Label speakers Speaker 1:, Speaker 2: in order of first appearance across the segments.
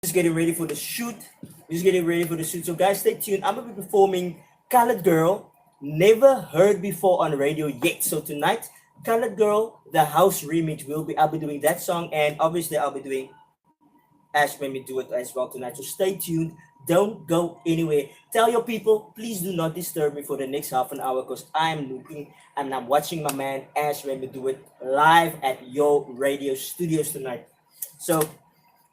Speaker 1: just getting ready for the shoot. We're just getting ready for the shoot. So guys, stay tuned. I'm gonna be performing KallitGirl, never heard before on radio yet. So tonight, KallitGirl, the house remix will be. I'll be doing that song, and obviously I'll be doing Ash made me do it as well tonight. So stay tuned. Don't go anywhere. Tell your people, please do not disturb me for the next half an hour because I'm looking and I'm watching my man Ash made me do it live at your radio studios tonight. So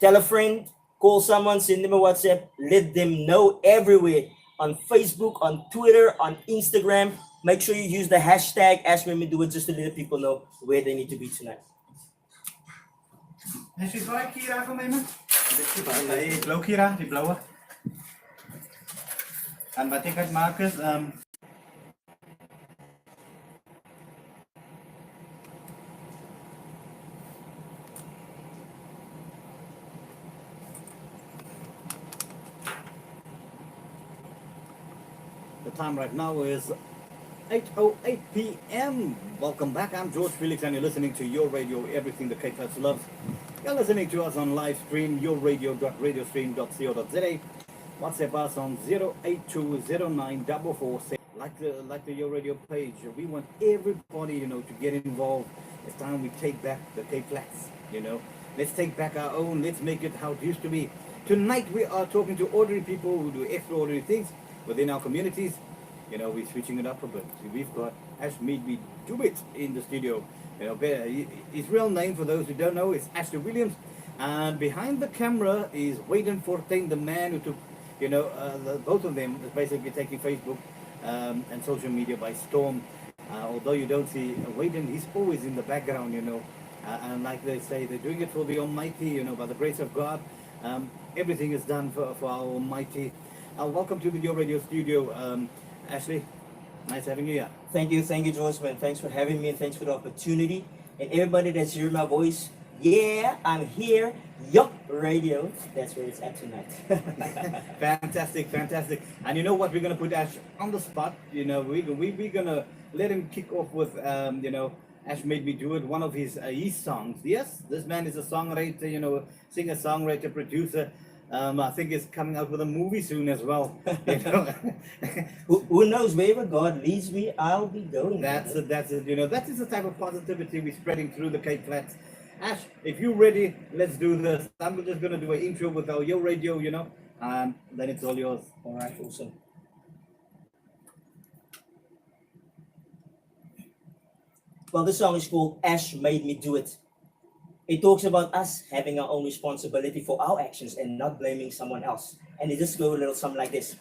Speaker 1: tell a friend, call someone, send them a WhatsApp, let them know everywhere on Facebook, on Twitter, on Instagram. Make sure you use the hashtag Ash made me do it just to let people know where they need to be tonight.
Speaker 2: Is die baie Kira van my man? Die blou Kira, die blauwe. En wat ek uitmaak is, the time right now is 8:08 p.m. Welcome back. I'm George Felix, and you're listening to Your Radio, everything the K-Clutch loves. You're listening to us on live stream, yourradio.radiostream.co.za. WhatsApp us on 0820944. Like the Your Radio page. We want everybody, to get involved. It's time we take back the K-Flats, Let's take back our own. Let's make it how it used to be. Tonight we are talking to ordinary people who do extraordinary things within our communities. We're switching it up a bit. We've got Ashmademedoit in the studio. His real name, for those who don't know, is Ashley Williams. And behind the camera is Wayden Fortain, the man who took, both of them is basically taking Facebook and social media by storm. Although you don't see Wayden, he's always in the background, and like they say, they're doing it for the Almighty, by the grace of God. Everything is done for our Almighty. Welcome to the Your Radio studio. Ashley, nice having you here.
Speaker 1: Thank you, George, man. Thanks for having me and thanks for the opportunity. And everybody that's hearing my voice, yeah, I'm here. Yup, radio. That's where it's at tonight.
Speaker 2: Fantastic. And you know what? We're gonna put Ash on the spot. We're gonna let him kick off with Ash made me do it. One of his songs. Yes, this man is a songwriter. Singer, songwriter, producer. I think he's coming out with a movie soon as well.
Speaker 1: Who knows? Wherever God leads me, I'll be going.
Speaker 2: That's it. That is the type of positivity we're spreading through the Cape Flats. Ash, if you're ready, let's do this. I'm just going to do an intro with our Your Radio, then it's all yours.
Speaker 1: All right, awesome. Well, this song is called Ash Made Me Do It. It talks about us having our own responsibility for our actions and not blaming someone else. And it just goes a little something like this.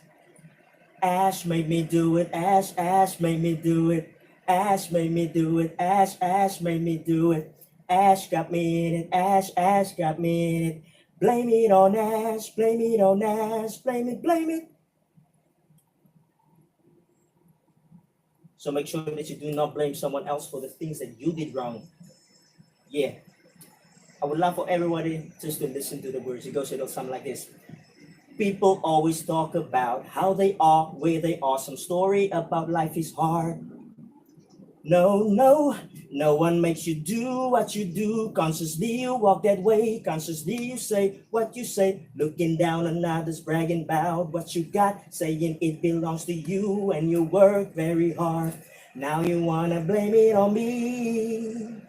Speaker 1: Ash made me do it. Ash made me do it. Ash made me do it. Ash made me do it. Ash got me in it. Ash got me in it. Blame it on Ash. Blame it on Ash. Blame it. So make sure that you do not blame someone else for the things that you did wrong. Yeah. I would love for everybody just to listen to the words. It goes a little something like this. People always talk about how they are, where they are. Some story about life is hard. No one makes you do what you do. Consciously you walk that way. Consciously you say what you say. Looking down on others, bragging about what you got. Saying it belongs to you and you work very hard. Now you wanna blame it on me.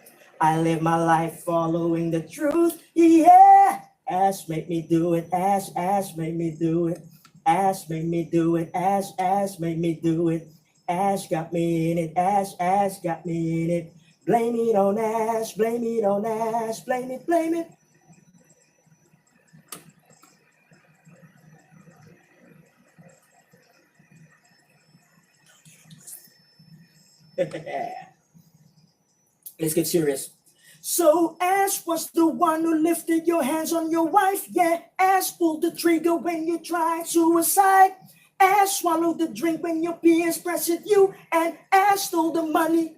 Speaker 1: I live my life following the truth, yeah. Ash made me do it, Ash made me do it. Ash made me do it, Ash made me do it. Ash got me in it, Ash got me in it. Blame it on Ash, blame it on Ash, blame it. Let's get serious. So Ash was the one who lifted your hands on your wife. Yeah, Ash pulled the trigger when you tried suicide. Ash swallowed the drink when your peers pressured you. And Ash stole the money.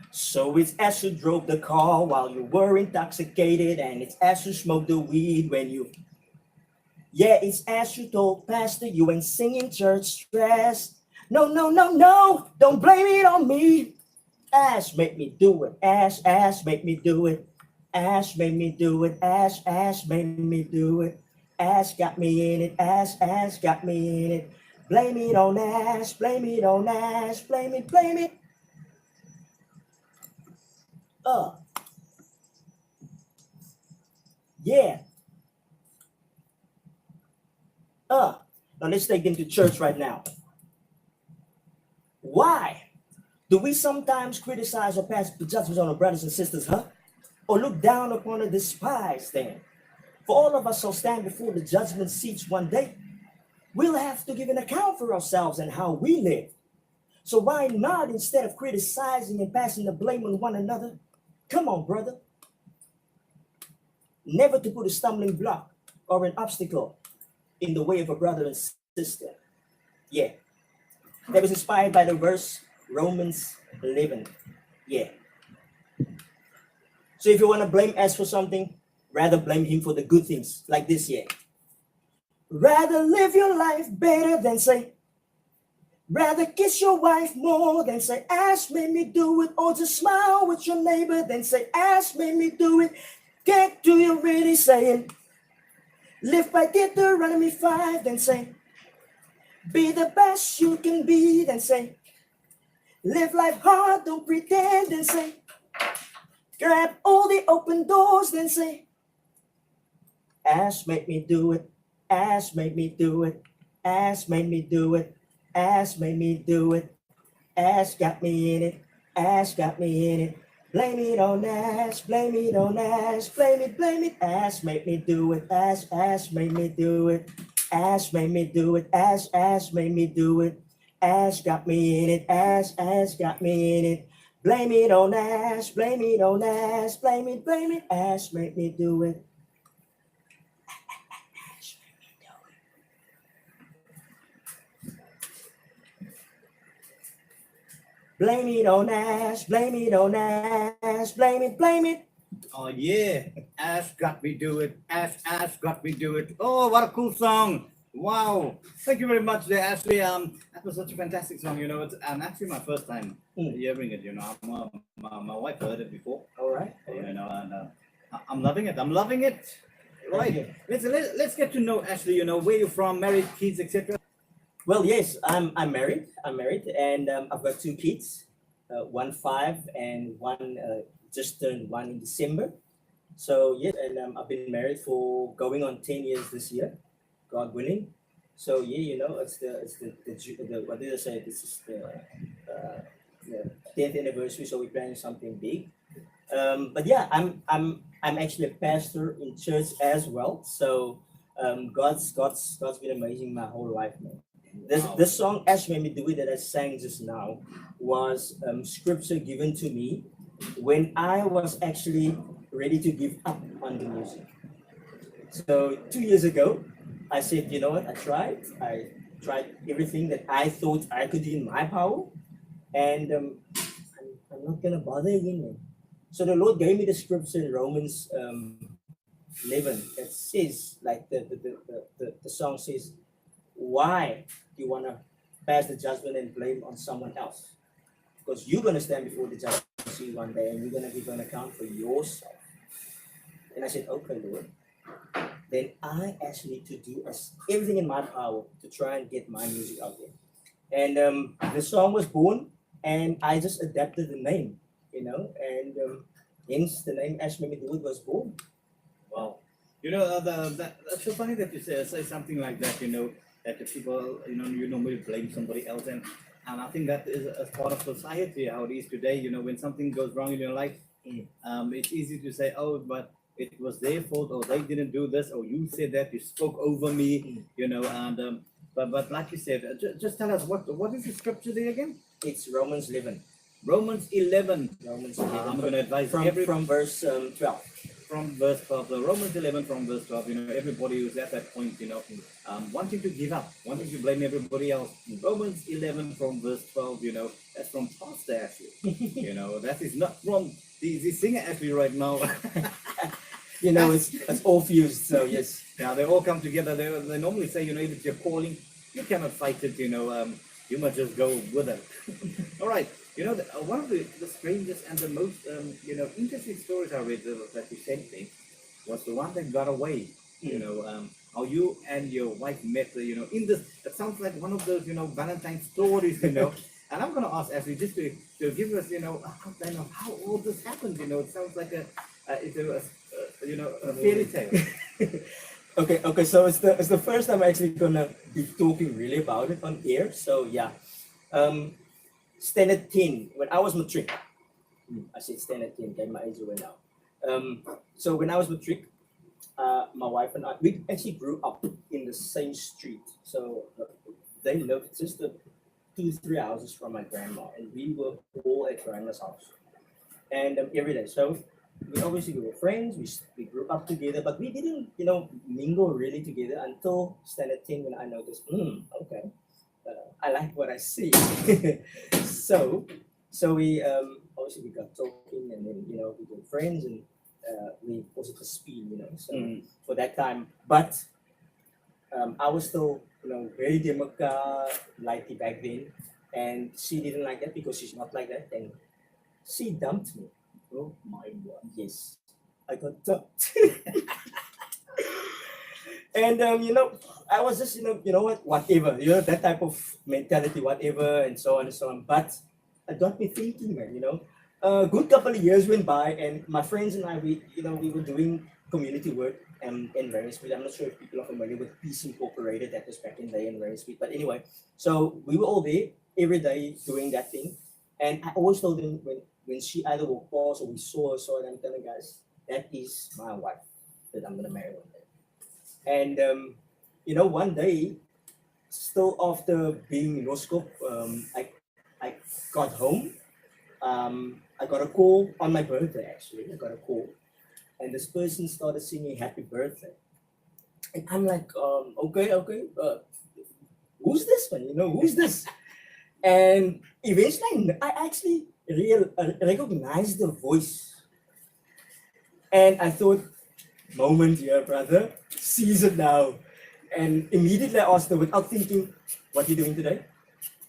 Speaker 1: So it's Ash who drove the car while you were intoxicated. And it's Ash who smoked the weed when you... Yeah, it's Ash who told Pastor you ain't singing church stress. No, don't blame it on me. Ash made me do it. Ash made me do it. Ash made me do it. Ash made me do it. Ash got me in it. Ash got me in it. Blame it on Ash. Blame it on Ash. Blame it. Blame it. Uh. Yeah. Now let's take them to church right now. Why do we sometimes criticize or pass the judgments on our brothers and sisters, huh? Or look down upon or despise them? For all of us shall stand before the judgment seats one day. We'll have to give an account for ourselves and how we live. So why not, instead of criticizing and passing the blame on one another, come on, brother. Never to put a stumbling block or an obstacle in the way of a brother and sister. Yeah. That was inspired by the verse Romans 11. Yeah. So if you want to blame us for something, rather blame him for the good things, like this, yeah. Rather live your life better than say, rather kiss your wife more than say, Ash made me do it, or just smile with your neighbor than say, Ash made me do it. Get to you really saying, live by Deuteronomy 5, then say, be the best you can be, then say, live life hard, don't pretend, then say, grab all the open doors, then say, Ash made me do it, Ash made me do it, Ash made me do it, Ash made me do it, Ash got me in it, Ash got me in it. Blame it on Ash, blame it on Ash, blame it, Ash made me do it, Ash made me do it, Ash made me do it, Ash made me do it, Ash got me in it, Ash got me in it. Blame it on Ash, blame it on Ash, blame it, Ash made me do it. Ash made me do it. Blame it on Ash, blame it on Ash, blame it.
Speaker 2: Oh yeah, Ash got me do it. Ash got me do it. Oh, what a cool song! Wow, thank you very much, there, Ashley. That was such a fantastic song. You know, it's actually my first time hearing it. You know, my wife heard it before.
Speaker 1: All right.
Speaker 2: You know, and I'm loving it. I'm loving it. Right. Let's get to know Ashley. You know, where you're from, married, kids, etc.
Speaker 1: Well, yes, I'm married. And I've got 2 kids, 1 5 and 1 just turned 1 in December. So yeah, and I've been married for going on 10 years this year, God willing. So yeah, you know, it's the what did I say? This is the 10th anniversary, so we're planning something big. But yeah, I'm actually a pastor in church as well. So God's been amazing my whole life, man. This song Ash made me do it that I sang just now was scripture given to me when I was actually ready to give up on the music. So 2 years ago, I said, you know what? I tried everything that I thought I could do in my power, and I'm not gonna bother again, man. So the Lord gave me the scripture in Romans 11 that says, like the song says, why do you want to pass the judgment and blame on someone else? Because you're going to stand before the judge one day and you're going to give an account for yourself. And I said, okay, Lord. Then I actually need to do everything in my power to try and get my music out there. And the song was born, and I just adapted the name, you know, and hence the name Ashmademedoit was born.
Speaker 2: Wow. You know, that's so funny that you say something like that, you know, that the people, you normally blame somebody else. And I think that is a part of society, how it is today. You know, when something goes wrong in your life, it's easy to say, oh, but it was their fault, or they didn't do this, or you said that, you spoke over me, you know. And but like you said, just tell us what is the scripture there again?
Speaker 1: It's Romans 11.
Speaker 2: Romans 11.
Speaker 1: Romans 11.
Speaker 2: I'm going to advise
Speaker 1: from verse 12.
Speaker 2: From verse 12, so Romans 11 from verse 12, you know, everybody who's at that point, you know, wanting to give up, wanting to blame everybody else. Romans 11 from verse 12, you know, that's from Pastor Ashley. You know, that is not from the singer Ashley right now.
Speaker 1: You know, it's all fused, so yes.
Speaker 2: Yeah, they all come together. They normally say, you know, if it's your calling, you cannot fight it, you know. You must just go with it. All right. You know, one of the strangest and the most interesting stories I read that you sent me was the one that got away. You know, how you and your wife met. In this, that sounds like one of those Valentine stories. And I'm gonna ask Ashley just to give us a outline of how all this happened. It sounds like a fairy tale.
Speaker 1: Okay. So it's the first time I'm actually gonna be talking really about it on air. So yeah, standard 10 when I was matric. I said standard 10, get my age away now. So when I was matric, my wife and I, we actually grew up in the same street. So they lived just 2-3 houses from my grandma, and we were all at grandma's house. And every day. So we were friends. We grew up together, but we didn't mingle really together until standard 10 when I noticed, okay, I like what I see. so we obviously we got talking, and then we were friends, and we also to speed, so for that time. But I was still very democrat likey back then, and she didn't like that because she's not like that, and she dumped me.
Speaker 2: Oh my God.
Speaker 1: Yes, I got dumped. And I was just what, whatever, that type of mentality, whatever, and so on and so on. But it got me thinking, man. A good couple of years went by, and my friends and I, we were doing community work in Marion Street. I'm not sure if people are familiar with Peace Incorporated. That was back in the day in Marion Street. But anyway, so we were all there every day doing that thing, and I always told them when she either walked past or we saw her, I'm telling guys, that is my wife that I'm gonna marry one day. And one day, still after being in Roscoe, I got home. I got a call on my birthday. Actually, I got a call, and this person started singing "Happy Birthday," and I'm like, okay, who's this one? Who's this? And eventually, I actually recognized the voice, and I thought, moment here, brother, seize it now. And immediately I asked her without thinking, what are you doing today?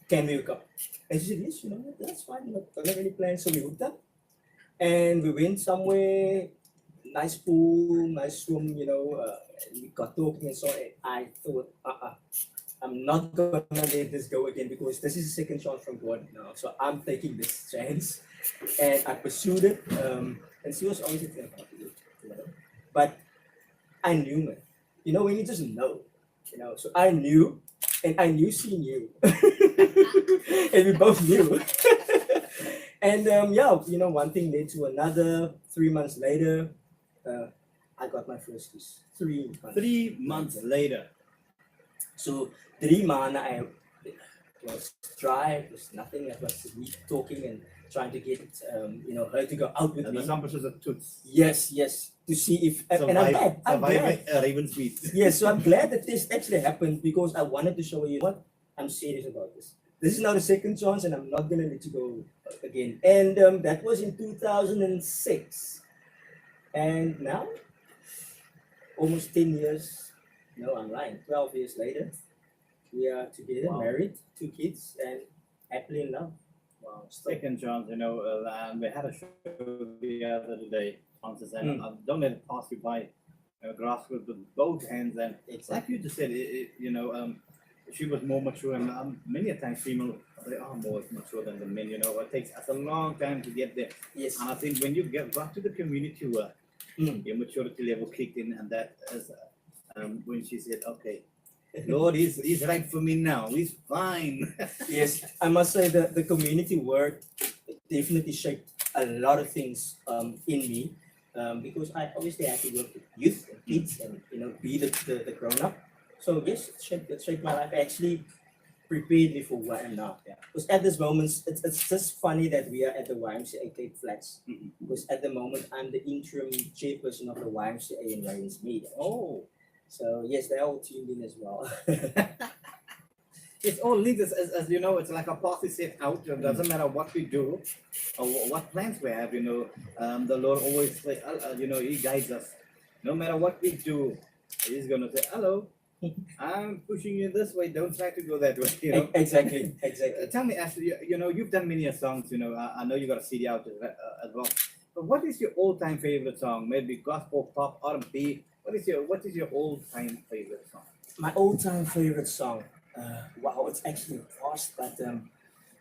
Speaker 1: Can we hook up? And she said, yes, that's fine. I don't have any plans. So we hooked up, and we went somewhere, nice pool, nice swim, and we got talking and so on. And I thought, I'm not gonna let this go again because this is a second chance from God now. So I'm taking this chance, and I pursued it. And she was always thinking about it, but I knew, man. When you just know, So I knew, and I knew she knew, and we both knew. And one thing led to another. 3 months later, I got my first kiss. 3 months.
Speaker 2: 3 months later.
Speaker 1: So 3 months, it was dry. It was nothing. It was me talking and trying to get her to go out with
Speaker 2: And
Speaker 1: me.
Speaker 2: the numbers was a toots.
Speaker 1: Yes. To see if and I'm glad. I'm glad.
Speaker 2: Raven's Beat.
Speaker 1: Yes, so I'm glad that this actually happened because I wanted to show you what I'm serious about this. This is now the second chance, and I'm not gonna let you go again. And that was in 2006, and now almost 10 years. No, I'm lying. 12 years later, we are together,
Speaker 2: Wow.
Speaker 1: married, 2 kids, and happily in love.
Speaker 2: Wow. Second chance, and we had a show the other day, Francis, and don't let it pass you by. Grasp with both hands, and like you just said, she was more mature, and many a times female they are more mature than the men. It takes us a long time to get there.
Speaker 1: Yes.
Speaker 2: And I think when you get back to the community work, your maturity level kicked in, and that is when she said, "Okay, Lord, he's right for me now. He's fine."
Speaker 1: Yes, I must say that the community work definitely shaped a lot of things in me because I obviously had to work with youth and kids and be the grown up. So yes, it shaped my life. Actually prepared me for where I am now. Yeah. Because at this moment, it's just funny that we are at the YMCA Cape Flats. Because at the moment, I'm the interim chairperson of the YMCA in Ravensmead.
Speaker 2: Oh.
Speaker 1: So yes, they're all tuned in as well.
Speaker 2: It's all linked, as you know, it's like a party set out. It doesn't matter what we do or what plans we have, the Lord always say, He guides us. No matter what we do, He's going to say, hello, I'm pushing you this way. Don't try to go that way. You know.
Speaker 1: Exactly, exactly.
Speaker 2: Tell me, Ashley. You know, you've done many songs. You know, I know you got a CD out as well. But what is your all-time favorite song? Maybe gospel, pop, R&B. What is your all-time favorite song?
Speaker 1: My all-time favorite song. Wow, it's actually vast, but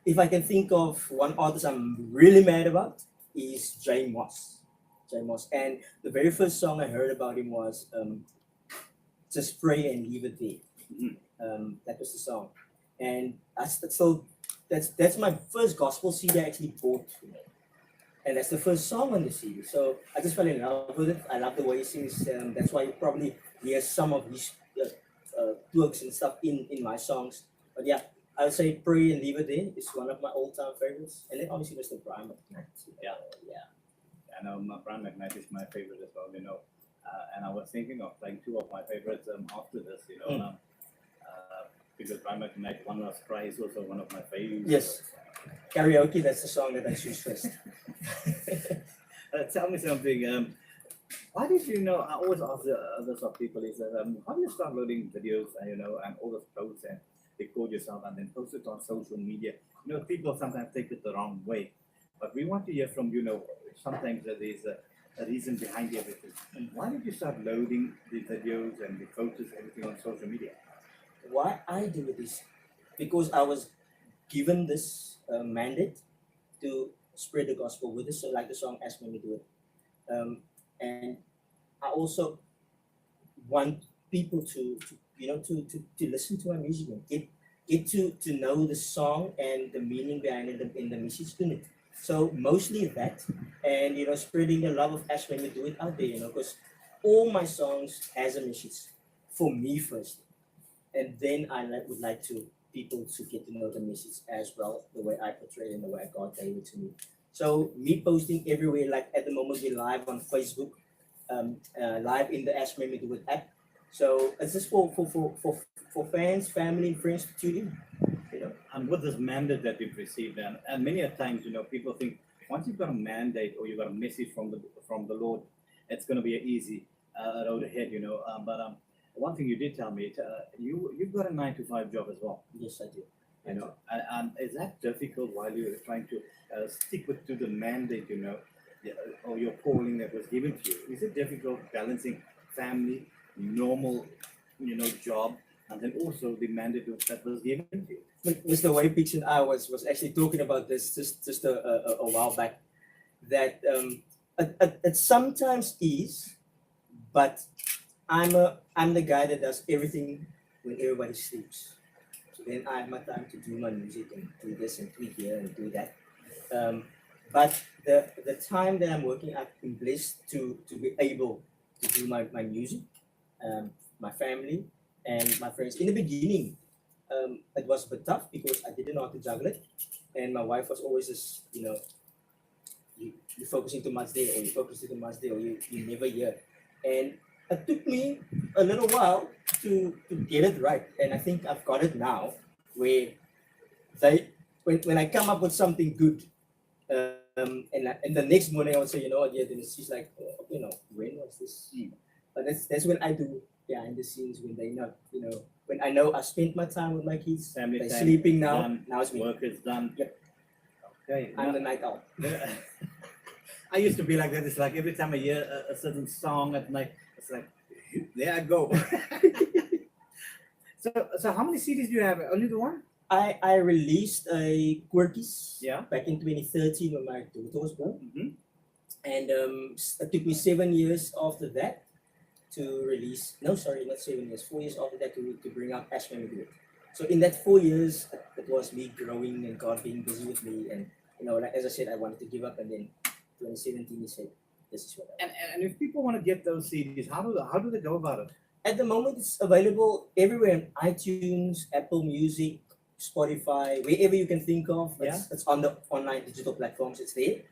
Speaker 1: if I can think of one artist I'm really mad about is Jay Moss. Jay Moss, and the very first song I heard about him was "Just Pray and Leave It There."
Speaker 2: Mhm.
Speaker 1: That was the song, and that's my first gospel CD I actually bought, and that's the first song on the CD. So I just fell in love with it. I love the way he sings. That's why you probably hear some of his twerks and stuff in my songs. But yeah, I would say "Pray and Leave It There" is one of my all-time favorites, and then obviously Mr. Brian McKnight.
Speaker 2: Yeah.
Speaker 1: Yeah.
Speaker 2: I know my Brian McKnight is my favorite as well. You know, and I was thinking of playing two of my favorites after this. You know, because Brian McKnight, One Last Cry is also one of my favorites.
Speaker 1: Yes. Karaoke, that's the song that I choose first.
Speaker 2: Tell me something. Why did you know? I always ask the others of people is that how do you start loading videos and and all those posts and record yourself and then post it on social media? You know, people sometimes take it the wrong way, but we want to hear from sometimes there is a reason behind everything. Why did you start loading the videos and the photos, everything on social media?
Speaker 1: Why I do it is because I was given this mandate to spread the gospel with this, so like the song Ashmademedoit. And I also want people to listen to my music and get to know the song and the meaning behind it and the message in it. So mostly that, and spreading the love of Ash when we do it out there, because all my songs has a message for me first, and then would like to people to get to know the message as well, the way I portray it and the way God gave it to me. So me posting everywhere, like at the moment we're live on Facebook, live in the Ash Made Me Do It app. So it's just for fans, family, and friends to tune in.
Speaker 2: And with this mandate that you've received, and many a times, people think once you've got a mandate or you've got a message from the Lord, it's going to be an easy road ahead, But one thing you did tell me, you've got a 9 to 5 job as well.
Speaker 1: Yes, I do.
Speaker 2: And is that difficult while you're trying to stick to the mandate, or your calling that was given to you? Is it difficult balancing family, normal, job, and then also the mandate that was given to you?
Speaker 1: Mr. Waypix and I was actually talking about this just a while back. That it sometimes is, but I'm the guy that does everything when everybody sleeps. So then I have my time to do my music and do this and tweak here and do that. But the time that I'm working, I've been blessed to be able to do my music, my family, and my friends. In the beginning, it was a bit tough because I didn't know how to juggle it, and my wife was always just, you're focusing too much there, or you're focusing too much there, or you never here. And it took me a little while to get it right, and I think I've got it now. Where when I come up with something good, and the next morning I would say, yeah, then she's like, when was this? But that's when I do behind the scenes when they not, when I know I spent my time with my kids,
Speaker 2: Family
Speaker 1: they're
Speaker 2: time
Speaker 1: sleeping now.
Speaker 2: done,
Speaker 1: Now it's me.
Speaker 2: work is done.
Speaker 1: Yep.
Speaker 2: Okay.
Speaker 1: I'm the night owl.
Speaker 2: I used to be like that. It's like every time I hear a certain song at night, it's like, there I go. So how many CDs do you have? Only the one?
Speaker 1: I released a Quirkies
Speaker 2: Yeah.
Speaker 1: back in 2013 when my daughter was born.
Speaker 2: Mm-hmm.
Speaker 1: And it took me 7 years after that to release. No, sorry, not 7 years. 4 years after that to bring up Ashmademedoit. So in that 4 years, it was me growing and God being busy with me. And like, as I said, I wanted to give up. And then 2017, he said, "This is what I want."
Speaker 2: And if people want to get those CDs, how do they go about it?
Speaker 1: At the moment, it's available everywhere on iTunes, Apple Music, Spotify, wherever you can think of. It's on the online digital platforms. It's there.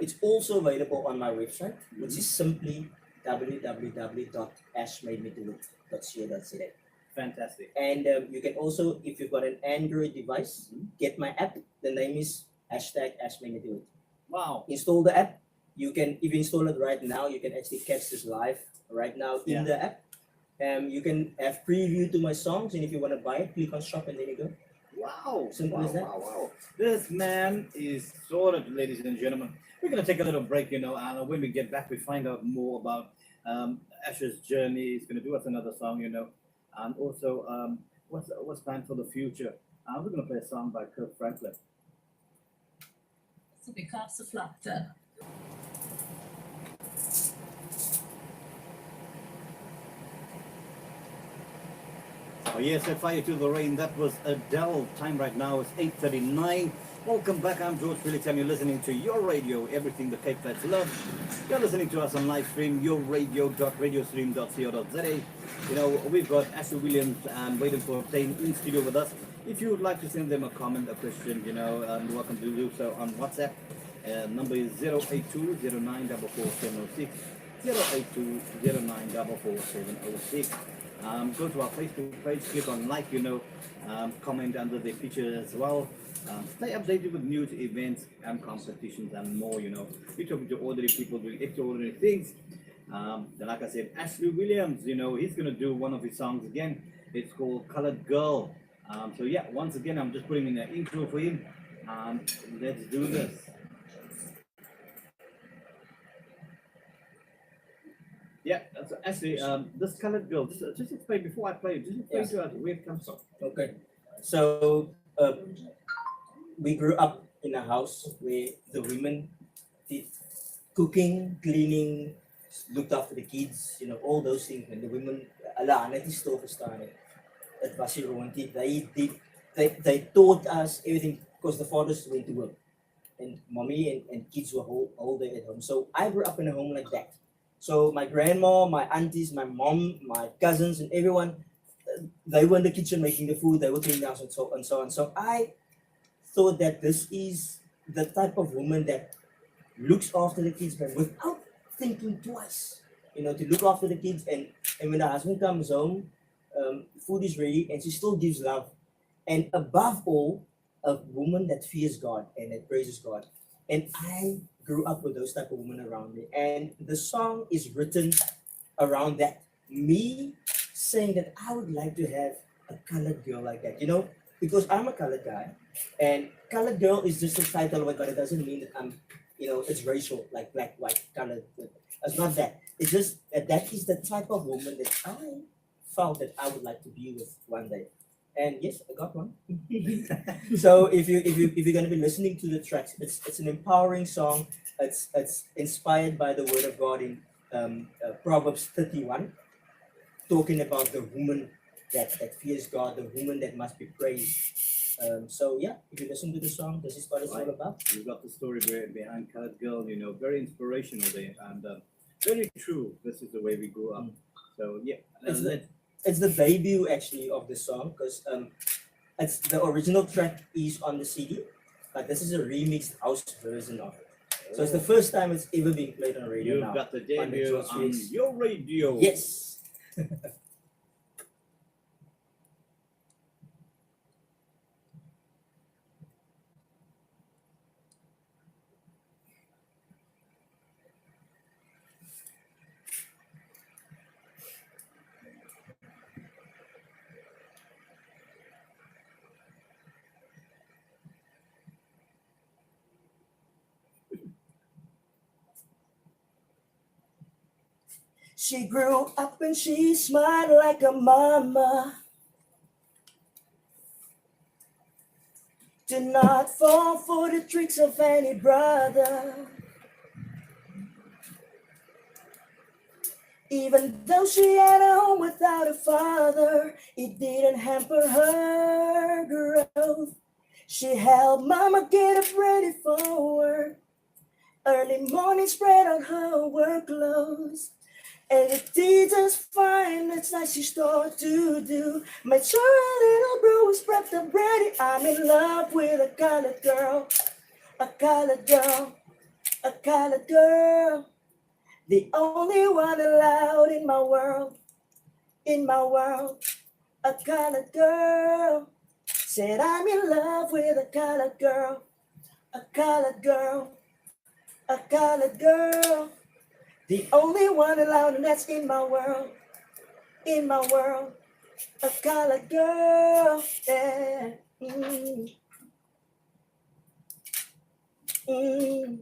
Speaker 1: It's also available on my website, which is simply www.ashmademedoit.co.za.
Speaker 2: Fantastic.
Speaker 1: And you can also, if you've got an Android device, get my app. The name is #Ashmademedoit.
Speaker 2: Wow.
Speaker 1: Install the app. If you install it right now, you can actually catch this live right now in the app. You can have preview to my songs, and if you want to buy it, click on shop, and there you go.
Speaker 2: Wow,
Speaker 1: Simple
Speaker 2: wow,
Speaker 1: as that.
Speaker 2: wow, wow. This man is sorted, ladies and gentlemen. We're going to take a little break, and when we get back, we find out more about Asher's journey. He's going to do us another song, and also what's planned for the future. We're going to play a song by Kirk Franklin.
Speaker 3: Så vi kastar flatter.
Speaker 2: Oh yes, set fire to the rain. That was Adele. Time right now is 8:39. Welcome back. I'm George Felix, and you're listening to your radio, everything the Cape Flats love. You're listening to us on live stream, yourradio.radiostream.co.za. We've got Ashley Williams waiting for playing in studio with us. If you would like to send them a comment, a question, you're welcome to do so on WhatsApp. Number is 082 0944706. 082 0944706. Go to our Facebook page, click on like, comment under the picture as well. Stay updated with news, events, and competitions and more, We're talking to ordinary people doing extraordinary things. Like I said, Ashley Williams, he's going to do one of his songs again. It's called Colored Girl. So yeah, once again, I'm just putting in an intro for him. Let's do this. Yeah, so actually, this Colored Girl, just explain before I play it, just explain to us where it comes from.
Speaker 1: Okay. So we grew up in a house where the women did cooking, cleaning, looked after the kids, all those things. And the women, net die stil gestaan het. It was hier rondie. They taught us everything because the fathers went to work. And mommy and kids were whole day at home. So I grew up in a home like that. So my grandma, my aunties, my mom, my cousins, and everyone, they were in the kitchen making the food. They were cleaning house and so on. So I thought that this is the type of woman that looks after the kids, but without thinking twice. To look after the kids, and when the husband comes home, food is ready, and she still gives love. And above all, a woman that fears God and that praises God. And I grew up with those type of women around me. And the song is written around that. Me saying that I would like to have a colored girl like that, because I'm a colored guy. And colored girl is just a title, but it doesn't mean that I'm, it's racial, like black, white, colored. It's not that. It's just that is the type of woman that I felt that I would like to be with one day. And yes, I got one. So if you're gonna be listening to the tracks, it's an empowering song. It's inspired by the word of God in Proverbs 31, talking about the woman that fears God, the woman that must be praised. So yeah, if you listen to the song, this is what it's all about.
Speaker 2: You got the story behind Colored Girl, very inspirational there, and very true. This is the way we grew up. So yeah,
Speaker 1: it's the debut actually of the song, because it's the original track is on the CD, but this is a remixed house version of it. So it's the first time it's ever been played on radio.
Speaker 2: You've got the debut on your radio.
Speaker 1: Yes. She grew up and she smiled like a mama. Did not fall for the tricks of any brother. Even though she had a home without a father, it didn't hamper her growth. She helped mama get up ready for work. Early morning spread on her work clothes. And it did just fine, that's like she started to do. Made sure her little bro was prepped up ready. I'm in love with a colored girl, a colored girl, a colored girl. The only one allowed in my world, a colored girl. Said I'm in love with a colored girl, a colored girl, a colored girl. The only one allowed, and that's in my world, in my world, a colored girl. Yeah. Mm.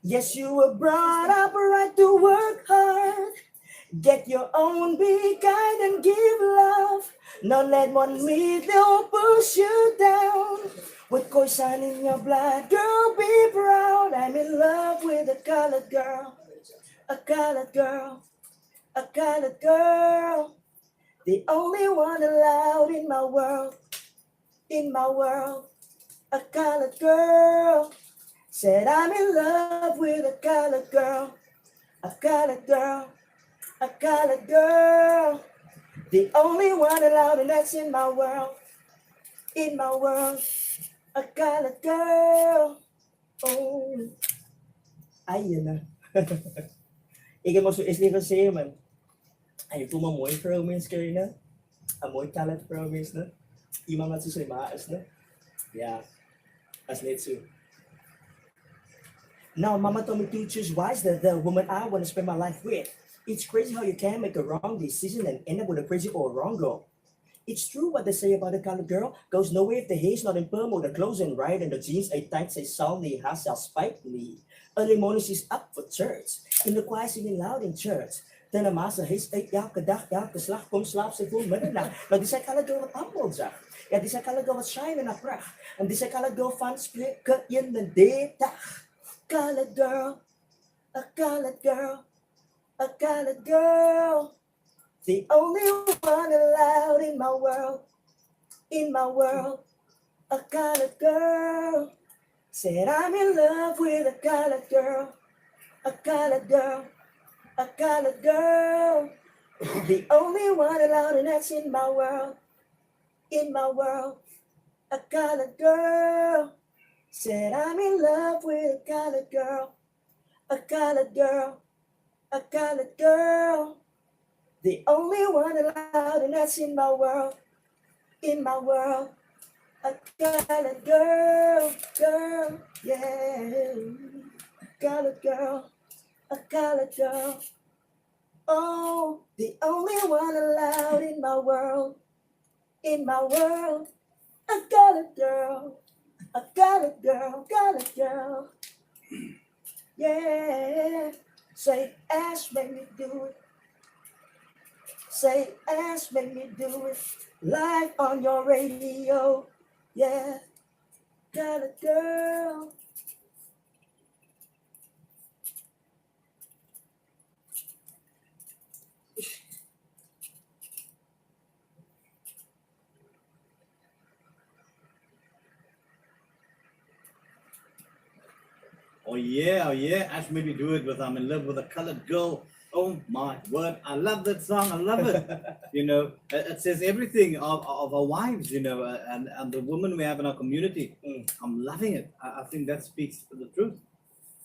Speaker 1: Yes, you were brought up right to work hard. Get your own, be kind and give love. Not let one middle push you down. With poison in your blood, girl, be proud. I'm in love with a colored girl, a colored girl, a colored girl. The only one allowed in my world, in my world, a colored girl. Said I'm in love with a colored girl, a colored girl, a colored girl. The only one allowed, and that's in my world, a colored girl. Oh, ayun na. Ikaw mo so isli ko siya man. Ay, kung mamoy promise kayo na. Amoy colored promise na. Ima man susay maas na. Yeah, as let's. Now, Mama told me to choose wisely the woman I want to spend my life with. It's crazy how you can make a wrong decision and end up with a crazy or wrong girl. It's true what they say about the colored girl. Goes nowhere if the hair's not in perm or the clothes ain't right and the jeans ain't tight, say salty, hassle, spike me. Early morning she's up for church. In the choir singing loud in church. Then a master hates eight yak, kadak yak, the slap, pum slap, say full minute now. Now this I colored girl with apples. Yeah, this I colored girl with shine and a prach. And this I colored girl fun split cut in the data. Colored girl, a colored girl, a colored girl. The only one allowed in my world, a colored girl. Said I'm in love with a colored girl, a colored girl, a colored girl. The only one allowed, and that's in my world, a colored girl. Said I'm in love with a colored girl, a colored girl, a colored girl. The only one allowed, and that's in my world, a colored girl, girl, yeah. Colored girl, a colored girl. Oh, the only one allowed in my world, a colored girl, a colored girl, colored girl. Yeah. Say, Ash, make me do it. Say, Ash, make me do it. Live on your radio. Yeah. Colored girl.
Speaker 2: Oh yeah, Ashmademedoit with I'm in love with a colored girl. Oh my word, I love that song. I love it. It says everything of our wives, and the women we have in our community. I'm loving it. I think that speaks the truth.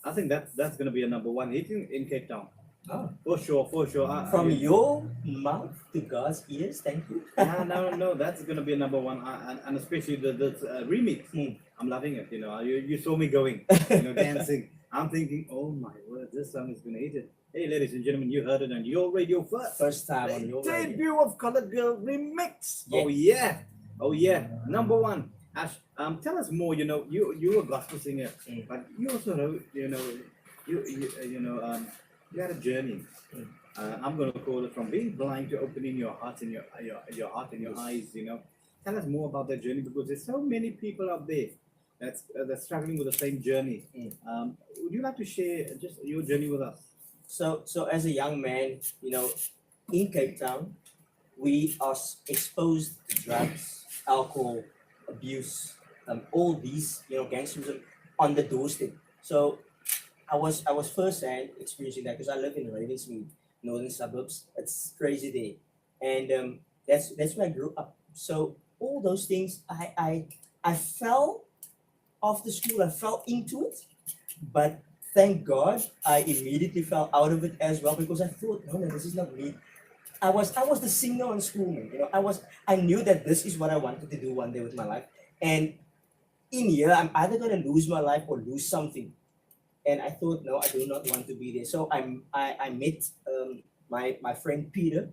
Speaker 2: I think that's going to be a number one hit in Cape Town.
Speaker 1: Oh.
Speaker 2: For sure.
Speaker 1: From your mouth to God's ears, thank you.
Speaker 2: Yeah, no, that's going to be a number one, and especially the remix. I'm loving it. You saw me going, dancing. I'm thinking, oh my word, this song is going to hit it. Hey, ladies and gentlemen, you heard it on your radio first.
Speaker 1: First time on your radio.
Speaker 2: Debut of Colored Girl remix.
Speaker 1: Yeah.
Speaker 2: Oh yeah, number one. Ash, tell us more. You a gospel singer, but you also know, you had a journey. I'm going to call it from being blind to opening your heart and your heart and your eyes. Tell us more about that journey, because there's so many people out there that's struggling with the same journey. Would you like to share just your journey with us?
Speaker 1: So as a young man, in Cape Town, we are exposed to drugs, alcohol, abuse, all these, gangsterism on the doorstep. So I was first hand experiencing that because I live in Ravensmead, northern suburbs. It's crazy there, and that's where I grew up. So all those things, I I fell after school. I fell into it, but thank God I immediately fell out of it as well because I thought, no man, this is not me. I was the singer on school, man. I knew that this is what I wanted to do one day with my life. And in here, I'm either gonna lose my life or lose something. And I thought, no, I do not want to be there. So I met my friend Peter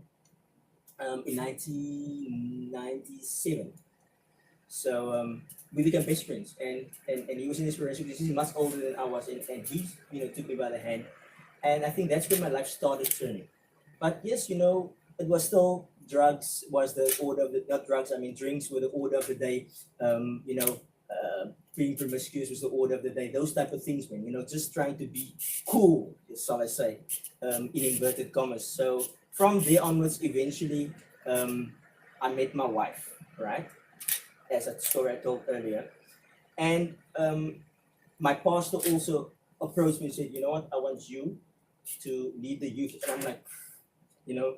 Speaker 1: in 1997. So we became best friends, and he was an inspiration because he's much older than I was, and he took me by the hand, and I think that's when my life started turning. But yes, it was still drugs was the order of the not drugs. I mean drinks were the order of the day. Being promiscuous was the order of the day. Those type of things, man. Just trying to be cool, shall I say, in inverted commas. So from there onwards, eventually, I met my wife, right? As a story I told earlier. And my pastor also approached me and said, you know what, I want you to lead the youth. And I'm like, you know,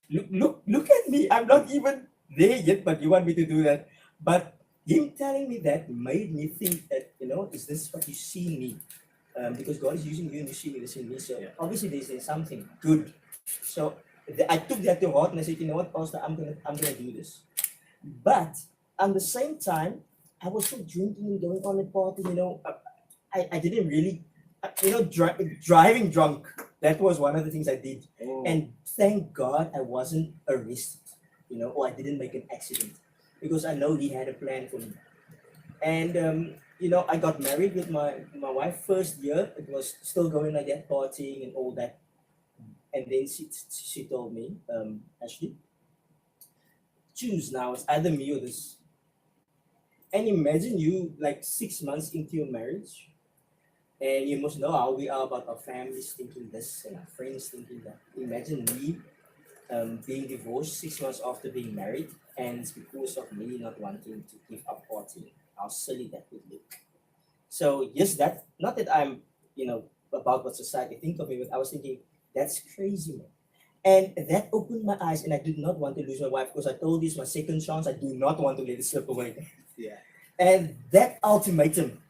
Speaker 1: look at me. I'm not even there yet, but you want me to do that. But him telling me that made me think that, is this what you see in me? Because God is using you and you see this in me. So obviously there's something good. So I took that to heart and I said, you know what, Pastor, I'm gonna do this. But at the same time, I was still drinking and going on a party. I didn't really, driving drunk. That was one of the things I did.
Speaker 2: Oh.
Speaker 1: And thank God I wasn't arrested, or I didn't make an accident because I know He had a plan for me. And I got married with my wife first year. It was still going like that, partying and all that. And then she told me, Ashley, choose now. It's either me or this. And imagine you like 6 months into your marriage, and you must know how we are about our families thinking this and our friends thinking that. Imagine me being divorced 6 months after being married, and it's because of me not wanting to give up partying. How silly that would look. So yes, that not that I'm about what society think of me, but I was thinking that's crazy, man. And that opened my eyes, and I did not want to lose my wife because I told you it's my second chance. I do not want to let it slip away.
Speaker 2: Yeah.
Speaker 1: And that ultimatum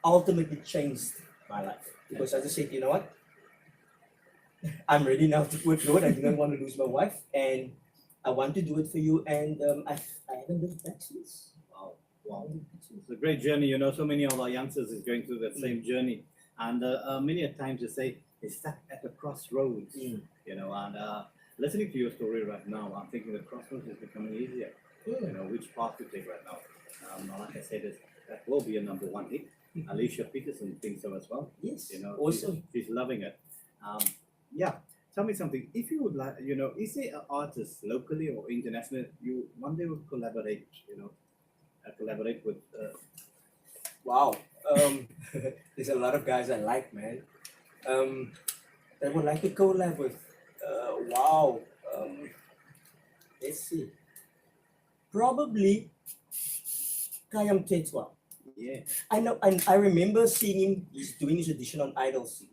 Speaker 1: ultimately changed my life because I just said, you know what, I'm ready now to quit road. I do not want to lose my wife, and I want to do it for you. And I haven't looked back since.
Speaker 2: Wow. Wow. It's a great journey. So many of our youngsters is going through that same journey. And many a times they say they're stuck at the crossroads, and listening to your story right now, I'm thinking the crossroads is becoming easier. Which path to take right now. Like I said, that will be a number one hit. Alicia Peterson thinks so as well.
Speaker 1: Yes,
Speaker 2: awesome. She's loving it. Yeah. Tell me something. If you would like, is there an artist locally or international you one day would collaborate? Collaborate with.
Speaker 1: Wow. There's a lot of guys I like, man. That would like to collab with. Wow. Let's see. Probably Kayam Tetwa.
Speaker 2: Yeah.
Speaker 1: I know, and I remember seeing him. He's doing his audition on Idols,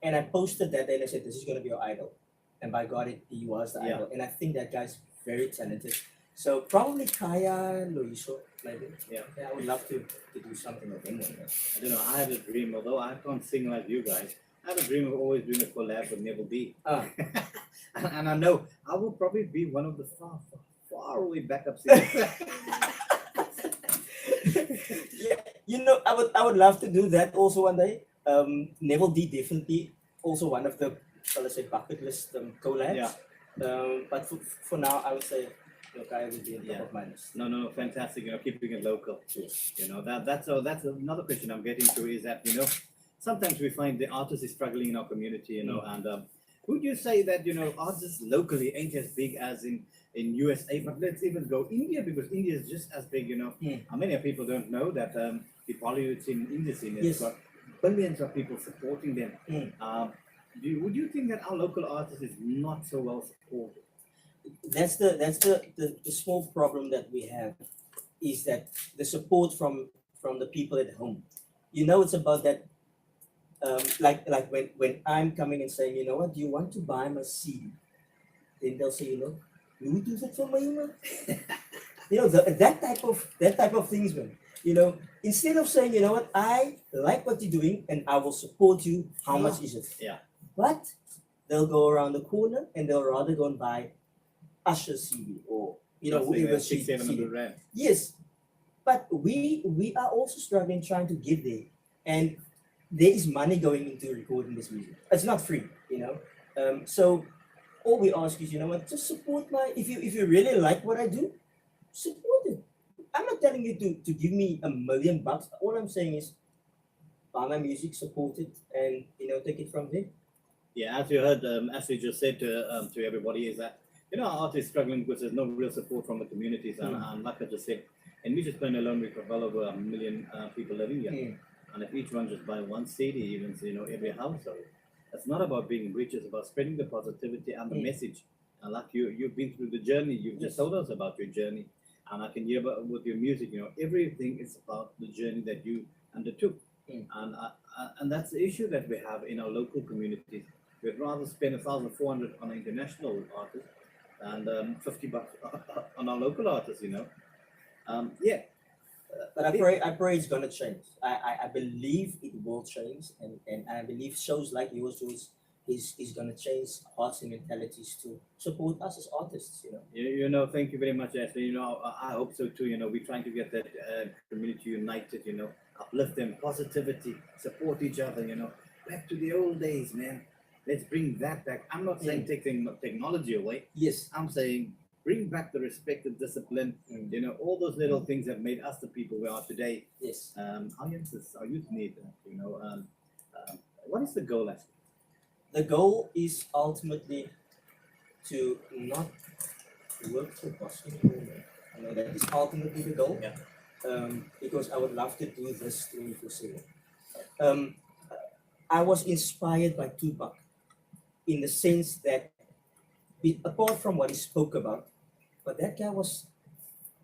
Speaker 1: and I posted that day and I said, "This is gonna be your idol," and by God, he was the idol. And I think that guy's very talented. So probably Kaya Loiso, maybe.
Speaker 2: Yeah.
Speaker 1: I would love to do something with him one day.
Speaker 2: I don't know. I had a dream, although I can't sing like you guys. I have a dream of always doing a collab with Neville B. And I know I will probably be one of the far away backup singers.
Speaker 1: Yeah, I would love to do that also one day. Neville D definitely also one of the, shall I say, bucket list collabs.
Speaker 2: Yeah.
Speaker 1: But for now, I would say Kaya would be on top of my list.
Speaker 2: No, fantastic. Keeping it local.
Speaker 1: Yes.
Speaker 2: That's another question I'm getting to is that sometimes we find the artist is struggling in our community. And would you say that artists locally ain't as big as in USA, but let's even go India because India is just as big. How many people don't know that the Bollywood scene in India scene has got billions of people supporting them. Would you think that our local artist is not so well supported?
Speaker 1: That's the small problem that we have is that the support from the people at home. It's about that. Like when I'm coming and saying, you know what, do you want to buy my CD? Then they'll say, you do that for me, man. That type of things, man. You know, instead of saying, you know what, I like what you're doing and I will support you, how much is it?
Speaker 2: Yeah.
Speaker 1: But they'll go around the corner and they'll rather go and buy Usher CD or, you know,
Speaker 2: That's like
Speaker 1: whoever
Speaker 2: that,
Speaker 1: CD.
Speaker 2: 600-700 rand.
Speaker 1: Yes, but we are also struggling trying to get there, and there is money going into recording this music. It's not free, you know. So all we ask is, you know what, just support my. If you really like what I do, support it. I'm not telling you to give me $1,000,000. All I'm saying is buy my music, support it, and you know, take it from there.
Speaker 2: Yeah, as you heard, as we just said to everybody, is that our art is struggling because there's no real support from the communities, and like I just said, in Music Plain alone, we've got well over 1 million people living here, and if each one just buy one CD, even every household, it's not about being rich; it's about spreading the positivity and the message. And like you've been through the journey, you've just told us about your journey, and I can hear about with your music. Everything is about the journey that you undertook, and that's the issue that we have in our local communities. We'd rather spend 1,400 on an international artist and $50 on our local artists. Yeah.
Speaker 1: But I pray it's gonna change. I believe it will change, and I believe shows like yours is gonna change hearts and mentalities to support us as artists. You know.
Speaker 2: Thank you very much, Ashley. I hope so too. We're trying to get that community united. Uplift them, positivity, support each other. Back to the old days, man. Let's bring that back. I'm not saying taking technology away.
Speaker 1: Yes.
Speaker 2: I'm saying bring back the respect and discipline. All those little things that made us the people we are today.
Speaker 1: Yes.
Speaker 2: Our youth need that. What is the goal, actually?
Speaker 1: The goal is ultimately to not work for boss anymore. I know that is ultimately the goal.
Speaker 2: Yeah.
Speaker 1: Because I would love to do this 24/7. I was inspired by Tupac in the sense that, apart from what he spoke about, but that guy was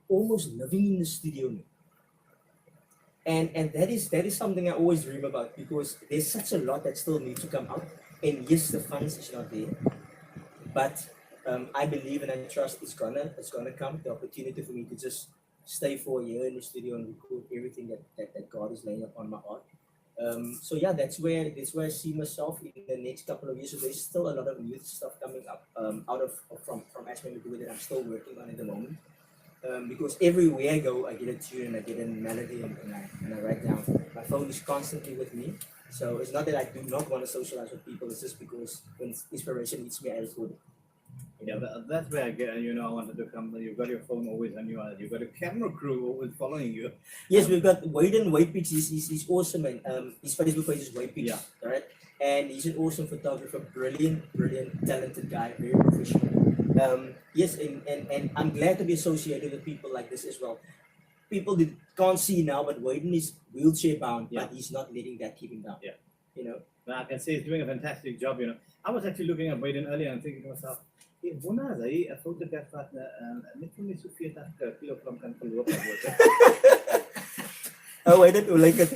Speaker 1: almost living in the studio. And that is something I always dream about, because there's such a lot that still needs to come out. And yes, the funds is not there, but I believe and I trust it's gonna come. The opportunity for me to just stay for a year in the studio and record everything that God is laying upon my heart. So yeah, that's where I see myself in the next couple of years. So there's still a lot of youth stuff coming up from Ashmademedoit that I'm still working on at the moment. Because everywhere I go, I get a tune and I get a melody and I write down. My phone is constantly with me. So it's not that I do not want to socialize with people. It's just because when inspiration hits me, I record it.
Speaker 2: Yeah, that's where I get. I wanted to come. You've got your phone always on you. You've got a camera crew always following you.
Speaker 1: Yes, we've got White Pitch. He's awesome, and his Facebook page is White Pitch.
Speaker 2: Yeah.
Speaker 1: Right, and he's an awesome photographer, brilliant, talented guy, very professional. Yes, and I'm glad to be associated with people like this as well. People that can't see now, but Wayden is wheelchair bound, but he's not letting that keep him down.
Speaker 2: Yeah.
Speaker 1: Now
Speaker 2: I can say he's doing a fantastic job. I was actually looking at Wayden earlier and thinking to myself, hey, wonder is hy 'n fotograf wat net vir my so 40 kilogram kan verloop word.
Speaker 1: Oh, Wayden, we like it.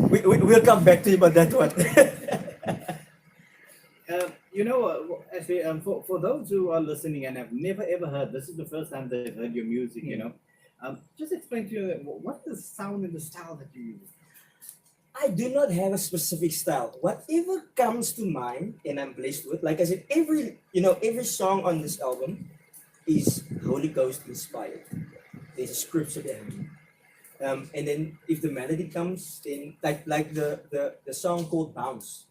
Speaker 1: We'll come back to you about that one.
Speaker 2: Actually, for those who are listening and have never ever heard, this is the first time they've heard your music. Just explain to you what's the sound and the style that you use.
Speaker 1: I do not have a specific style. Whatever comes to mind, and I'm blessed with. Like I said, every song on this album is Holy Ghost inspired. There's a scripture behind it. And then if the melody comes, then like the song called Bounce.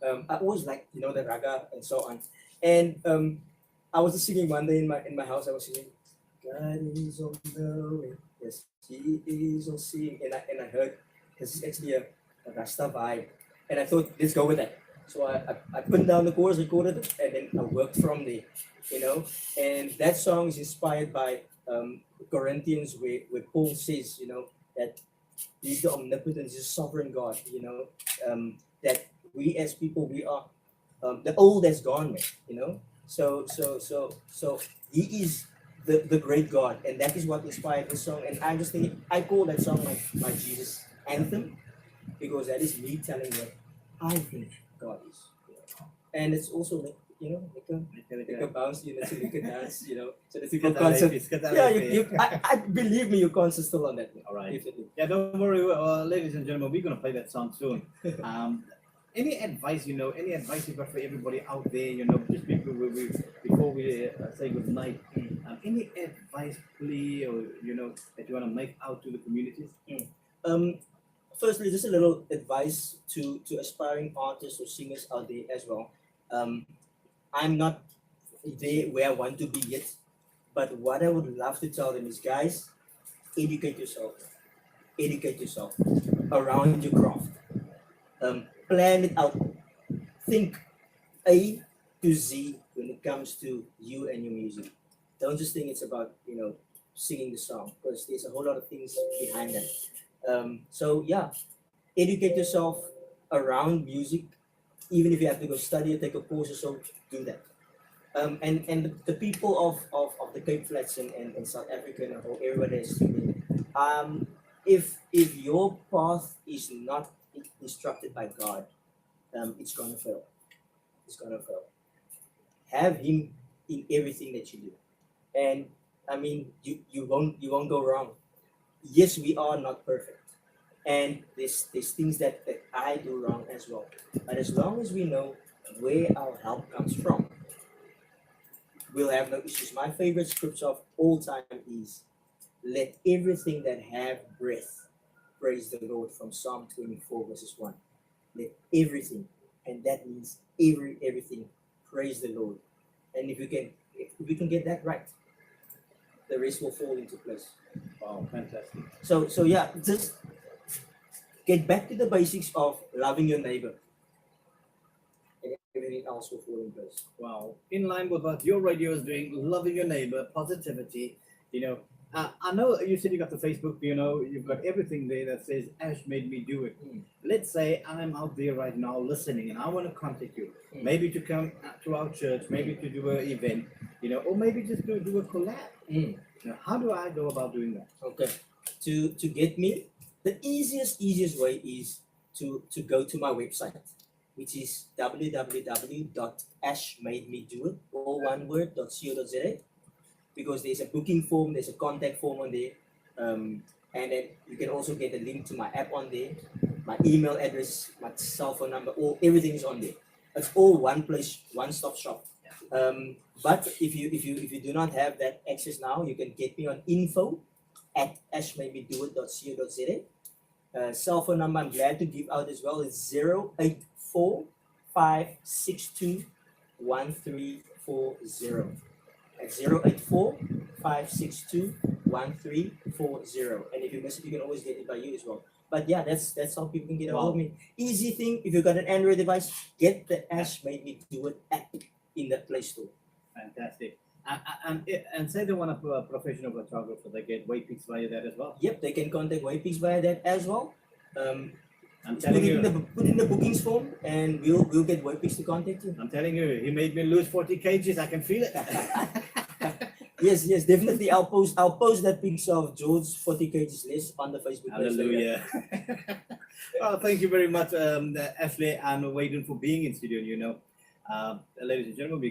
Speaker 1: I always like the raga and so on. And I was just singing one day in my house. I was singing, God is on the way. Yes, He is on seeing. And I heard this is actually a Rasta vibe, and I thought let's go with that. So I put down the chorus, recorded it, and then I worked from there. And that song is inspired by Corinthians, where Paul says, that He's the omnipotent, He's a sovereign God. That we as people, we are the old has gone, man. So He is the great God, and that is what inspired the song. And I'm just thinking, I call that song my Jesus anthem, because that is me telling what I think God is. And it's also like a bounce, so you can dance, so the
Speaker 2: Skata
Speaker 1: concert.
Speaker 2: life, skata
Speaker 1: Yeah,
Speaker 2: life.
Speaker 1: I believe me, you concert still on that.
Speaker 2: All right.
Speaker 1: Definitely.
Speaker 2: Yeah, don't worry, ladies and gentlemen. We're gonna play that song soon. Any advice, any advice you got for everybody out there, just before we say good night. Any advice, plea, or that you want to make out to the communities?
Speaker 1: Firstly, just a little advice to aspiring artists or singers out there as well. I'm not there where I want to be yet, but what I would love to tell them is, guys, educate yourself. Educate yourself around your craft. Plan it out. Think A to Z when it comes to you and your music. Don't just think it's about singing the song, because there's a whole lot of things behind that. So yeah, educate yourself around music. Even if you have to go study or take a course or so, do that. And the people of the Cape Flats and South Africa and everywhere that is tuning in, if your path is not instructed by God, it's gonna fail. It's gonna fail. Have Him in everything that you do, and I mean, you won't go wrong. Yes, we are not perfect, and there's things that I do wrong as well. But as long as we know where our help comes from, we'll have no issues. My favorite scripture of all time is, "Let everything that have breath praise the Lord," from Psalm 24 verses 1. Let everything, and that means everything, praise the Lord. And if we can get that right, the rest will fall into place.
Speaker 2: Wow, fantastic.
Speaker 1: So yeah, just get back to the basics of loving your neighbor, and everything else will fall in place.
Speaker 2: Wow. In line with what your radio is doing, loving your neighbor, positivity, I know you said you got the Facebook, you've got everything there that says Ash made me do it. Let's say I'm out there right now listening and I want to contact you, maybe to come to our church, maybe to do an event, or maybe just to do a collab. How do I go about doing that?
Speaker 1: Okay. To get me, the easiest way is to go to my website, which is www.ashmademedoit, all one word, .co.za, because there's a booking form, there's a contact form on there, and then you can also get a link to my app on there, my email address, my cell phone number, everything is on there. It's all one place, one-stop shop. But if you do not have that access now, you can get me on info@ashmademedoit.co.za. Cell phone number I'm glad to give out as well is 084-562-1340. At 084-562-1340. And if you miss it, you can always get it by you as well. But yeah, that's how people can get a hold of me. Easy thing, if you've got an Android device, get the Ash Made Me Do It app in the Play Store.
Speaker 2: Fantastic. And say they want a professional photographer, they get Waypics via that as well.
Speaker 1: Yep, they can contact Waypics via that as well.
Speaker 2: I'm telling you,
Speaker 1: put in the bookings form, and we'll get Waypics to contact you.
Speaker 2: I'm telling you, he made me lose 40 kgs. I can feel it.
Speaker 1: Yes, definitely. I'll post that picture of George's 40 kgs list on the Facebook page.
Speaker 2: Hallelujah. Well, thank you very much, Ashley, and Wayden, for being in studio. Ladies and gentlemen,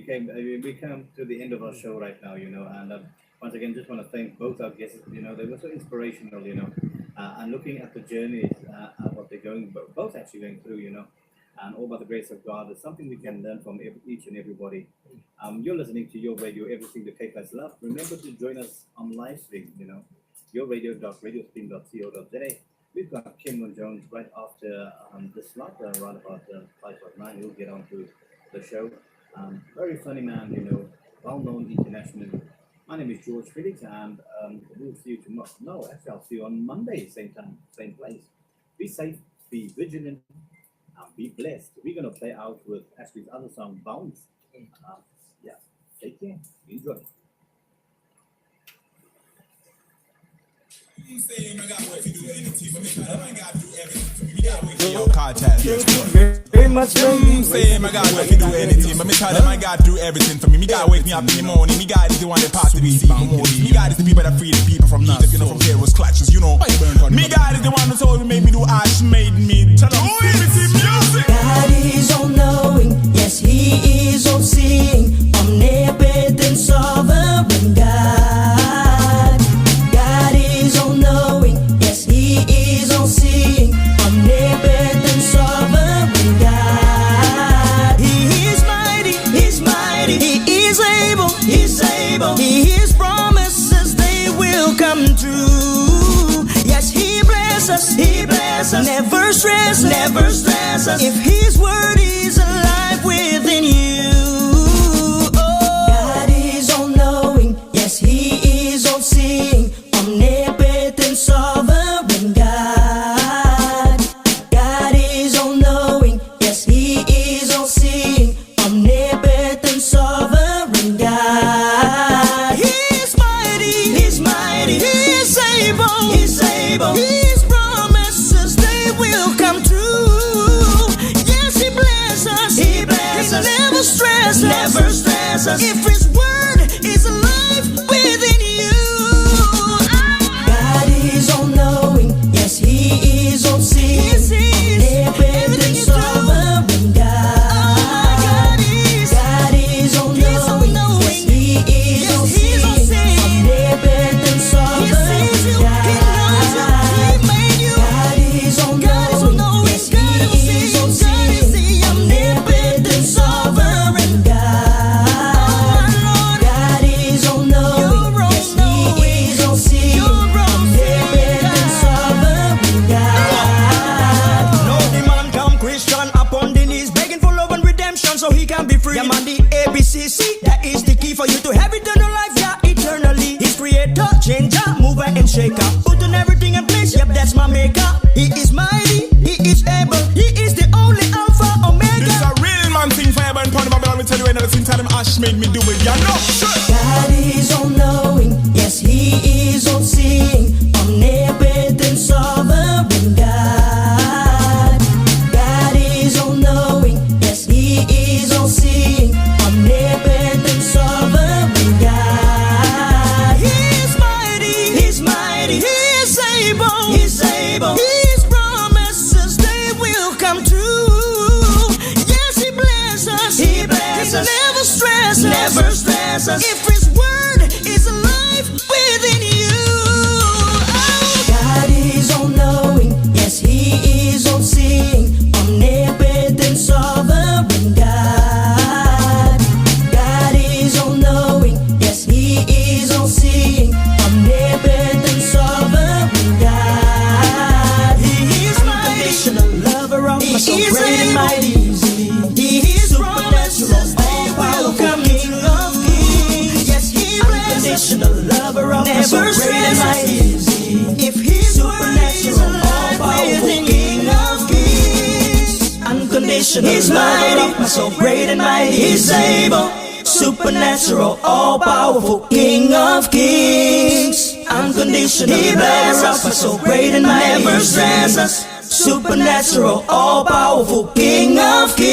Speaker 2: we come to the end of our show right now, and once again, just want to thank both our guests. They were so inspirational, and looking at the journeys, what they're both actually going through, and all by the grace of God, is something we can learn from each and everybody. You're listening to Your Radio, everything the Cape has love. Remember to join us on live stream, yourradio.radiostream.co.za. We've got Kim Jones right after this slot, around about 5:09. He'll get on to the show. Very funny man, well-known internationally. My name is George Felix, and we'll see you tomorrow. No, actually, I'll see you on Monday, same time, same place. Be safe, be vigilant, and be blessed. We're going to play out with Ashley's other song, Bounce. Yeah, take care. Enjoy.
Speaker 1: Very much, baby.
Speaker 3: Say my God, what you do anything, but me tell them I God do everything for me. Me God wake me up in the morning. Me God is the one that passed the receive my money. Me God is the people that free the people from Egypt, from Pharaoh's clutches, Me God is the one who told me, made me do Ash made me. Tell them, everything music.
Speaker 4: God is all knowing, yes, He is all seeing.
Speaker 1: stress, never stress us. If His word is alive within you. God is all knowing, yes, He is all seeing, omnipotent, sovereign God. God is all knowing, yes, He is all seeing, omnipotent, sovereign God. He's mighty, He's mighty, He's able, He's able. His promises, they will come true. Yes, He blesses us, He blesses us. He never stresses, never stresses us. If His word is alive within you. God is all knowing, yes, He is all seeing, omnipotent, sovereign God. God is all knowing, yes, He is all seeing, omnipotent, sovereign God. God is all knowing, yes, He is all seeing, omnipotent, sovereign God. God is all knowing, yes, He is all seeing, omnipotent, sovereign God.
Speaker 4: No demand come Christian upon the knees, begging for love and redemption so he can be free. Yeah man, the ABCC, that is the key for you to have eternal life, yeah, eternally. He's creator, changer, mover and shaker, putting everything in place, yep, that's my maker. He is mighty, He is able, He is the only Alpha, Omega.
Speaker 3: This a real man thing for everyone. Let me tell you another thing. Tell them Ash made me do it. You know.
Speaker 1: God is all knowing, yes, He is all seeing, omnipotent, sovereign God. God is all knowing, yes, He is all seeing, omnipotent, sovereign God. He's mighty, He's able, He's able. His promises, they will come true. Yes, He blesses us, He blesses us. He never stresses, never stresses us. If His word is alive within you. God is all knowing, yes, He is all seeing, omnipotent, sovereign God. God is all knowing, yes, He is all seeing, omnipotent, sovereign God. He is unconditional lover of my soul, great and mighty. He is promises, they will come, King of Kings. Yes, He blesses, unconditional lover of my soul, great and mighty. If His word is alive within King of Kings. Unconditional lover of my soul, great and mighty. He's able, supernatural, all-powerful, King of Kings. Unconditional lover of my soul, great and mighty. Never stresses, supernatural, all-powerful, King of Kings.